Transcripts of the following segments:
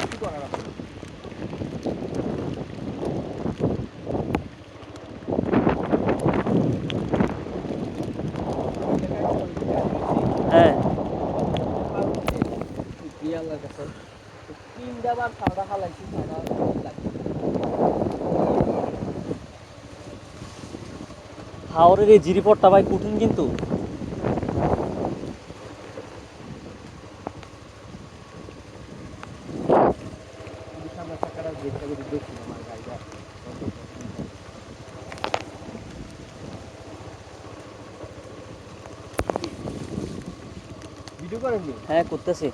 কিছু করার আছে না। হ্যাঁ আল্লাহর কাছে তিনটা বার সাদা হালাইছি সাদা লাগছে। হাওরের এই জিরিপটটা ভাই কঠিন কিন্তু। কিন্তু সামনের চাকাটা চেষ্টা করে দেখছি আমার গাড়িটা ভিডিও করেননি। হ্যাঁ করতেছি।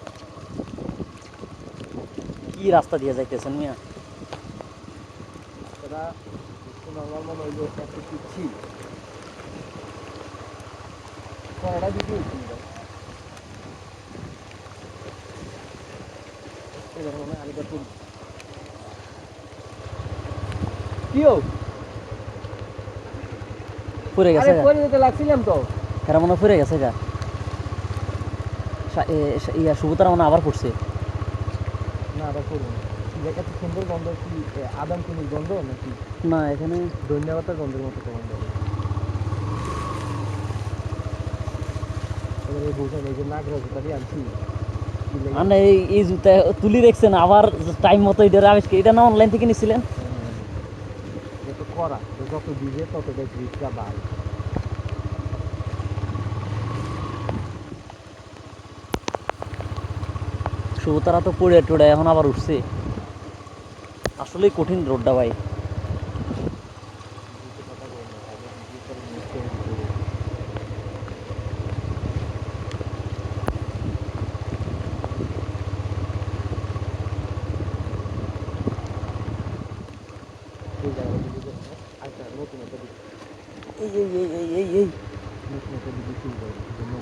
কি রাস্তা দিয়ে যাইতেছেন মিয়া? রাস্তাটা একটু নর্মাল মনে হইলো এত পিচ্ছি কড়াটা ভিডিও হচ্ছিল ভাই। এবার মনে হয় আরেকবার তুলি কিও ফুরে গেছে আরে গা, পরে যেতে লাগছিলাম তো। এরা মনে হয় ফুরে গেছে গা। ইয়া সুভতারা মনে হয় আবার পড়ছে। না আবার করবো না। জায়গা তো সুন্দর গন্ধ কি আদাম কুমির গন্ধ নাকি না এখানে ধন্যবাদ গন্ধের মতো তো গন্ধ। এবার এই বউখানে এই যে নাগরা জুতা দিয়ে আনছি কি লেগে আমরা এই জুতা তুলি দেখছেন আবার টাইম মতো এটার আবিষ্কার, এটা না অনলাইন থেকে নিছিলেন? এটা তো করা যত ভিজে তত গ্রিপটা বাড়ে। সুভতারা তো পড়ে টড়ে এখন আবার উঠছে। আসলেই কঠিন রোডটা ভাই। ভিজে কথা বলেন না তাহলে ভিজে পরে নিচে ভিতরে এই জায়গাটা ভিজে আচ্ছা নতুন একটা এই এই এই এই এই এই নতুন একটা ভিডিও শুরু করবো।